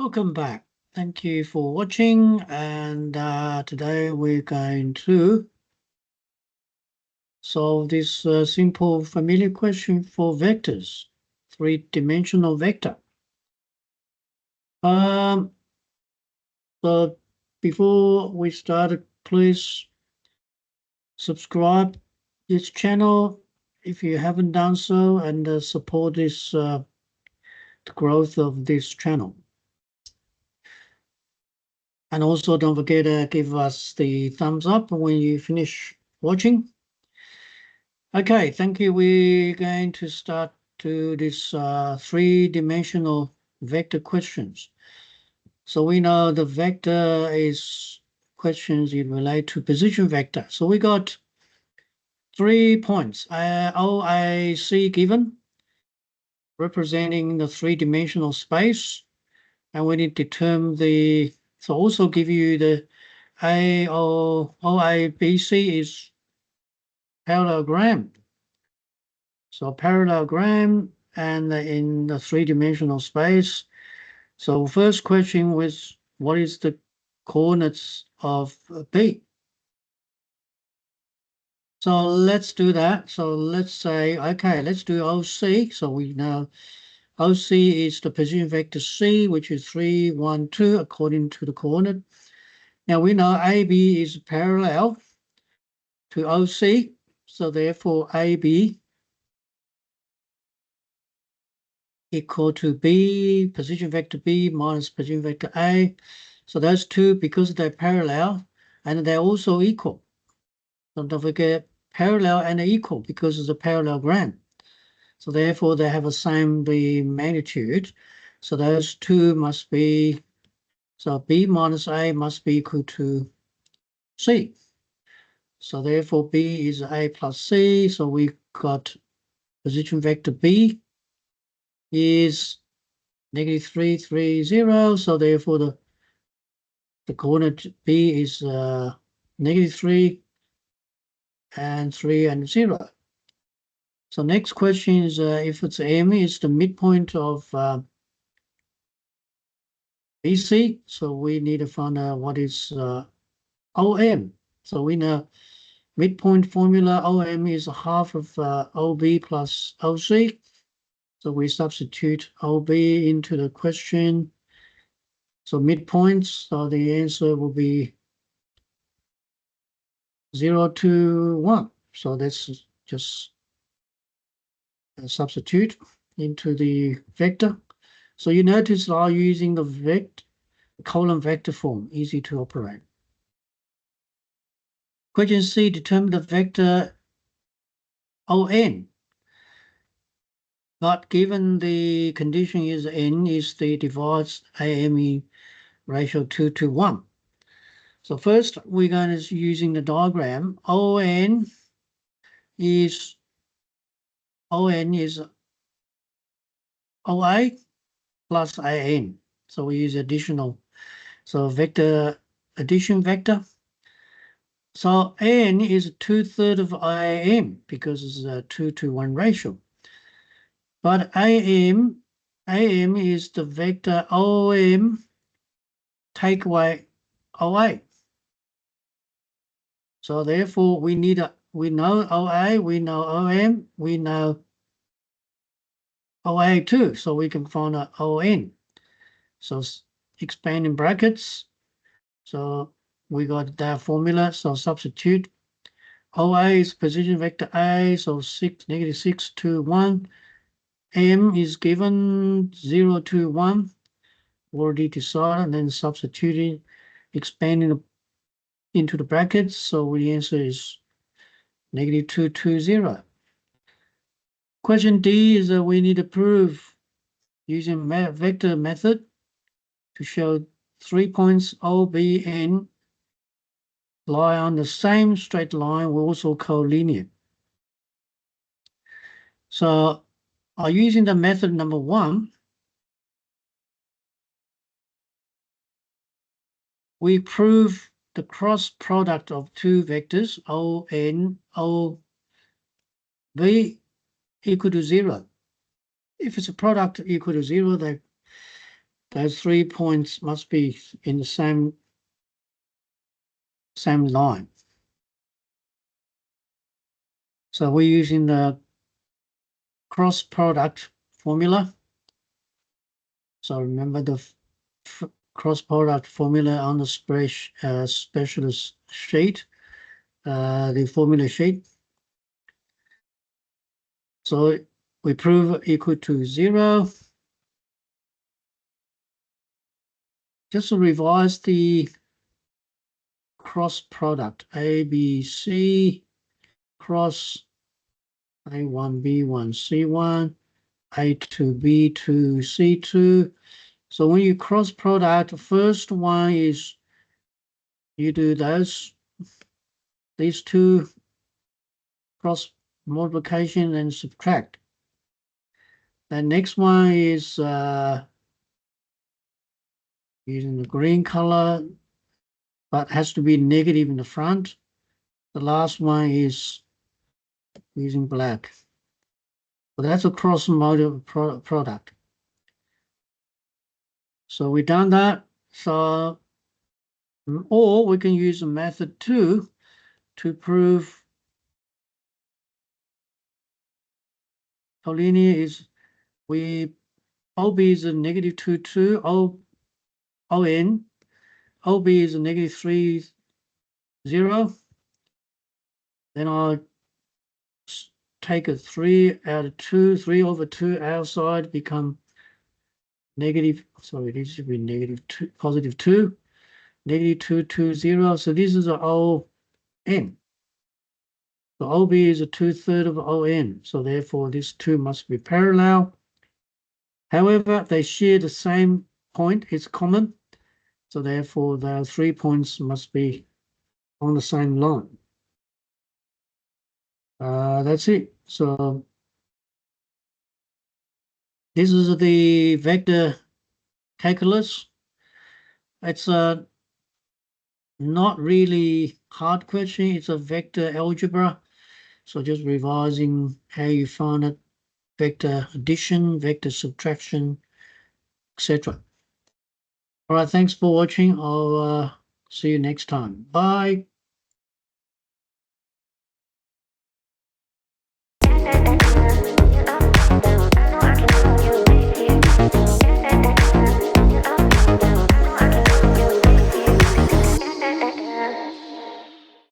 Welcome back. Thank you for watching. And today we're going to solve this simple familiar question for vectors, three-dimensional vector. So before we start, please subscribe this channel if you haven't done so, and support this the growth of this channel. And also don't forget to give us the thumbs up when you finish watching. Okay, thank you. We're going to start to this three-dimensional vector questions. So we know the vector is questions that relate to position vector. So we got 3 points. OIC given, representing the three-dimensional space, and we need to determine the. So also give you the OIBC is parallelogram. So parallelogram and in the three-dimensional space. So first question was, what is the coordinates of B? So let's do that. So let's say, okay, let's do OC. So we know OC is the position vector C, which is 3, 1, 2, according to the coordinate. Now we know AB is parallel to OC. So therefore AB equal to B, position vector B minus position vector A. So those two, because they're parallel, and they're also equal. So don't forget parallel and equal because it's a parallelogram. So therefore they have the same magnitude. So those two must be, so B minus A must be equal to C. So therefore B is A plus C. So we got position vector B is -3, 3, 0. So therefore the coordinate B is -3 and 3 and 0. So next question is if it's M is the midpoint of BC. So we need to find out what is OM. So we know midpoint formula OM is half of OB plus OC. So we substitute OB into the question. So midpoints, so the answer will be 0 to 1. So that's just substitute into the vector. So you notice I'm using the column vector form, easy to operate. Question C, determine the vector ON. But given the condition is N is the divides AME ratio 2 to 1. So first we're going to using the diagram. ON is OA plus AN. So we use additional. So vector addition vector. So N is 2/3 of AM because it's a 2 to 1 ratio. But AM is the vector OM take away OA. So therefore we know OA, we know OM, we know OA too. So we can find out ON. So expand in brackets. So we got that formula. So substitute. OA is position vector A. So -6 to 1. M is given 0 to 1. Already decided, and then substituting, expanding into the brackets. So the answer is -2 to 0. Question D is that we need to prove using vector method to show 3 points O, B, N lie on the same straight line. We're also collinear. So using the method number 1, we prove the cross product of two vectors O, N, O, B equal to 0. If it's a product equal to 0, they those 3 points must be in the same line. So we're using the cross product formula. So remember the cross product formula on the specialist sheet, the formula sheet. So we prove equal to 0. Just to revise the cross product, ABC cross A1, B1, C1, A2, B2, C2. So when you cross product, the first one is you do these two cross multiplication and subtract. The next one is using the green color, but has to be negative in the front. The last one is using black. So that's a cross product. So we've done that. So, or we can use a method 2 to prove collinear is OB is a negative 2, 2, ON, OB is a negative 3, 0. Then I'll take a 3 out of 2, 3 over 2 outside become negative, sorry, this should be negative 2, positive 2, negative 2, 2, 0. So this is an ON. So OB is a 2/3 of ON. So therefore this 2 must be parallel. However, they share the same point, it's common. So therefore the 3 points must be on the same line. That's it. So this is the vector calculus. It's a not really hard question. It's a vector algebra. So just revising how you find it, vector addition, vector subtraction, etc. All right, thanks for watching. I'll see you next time. Bye.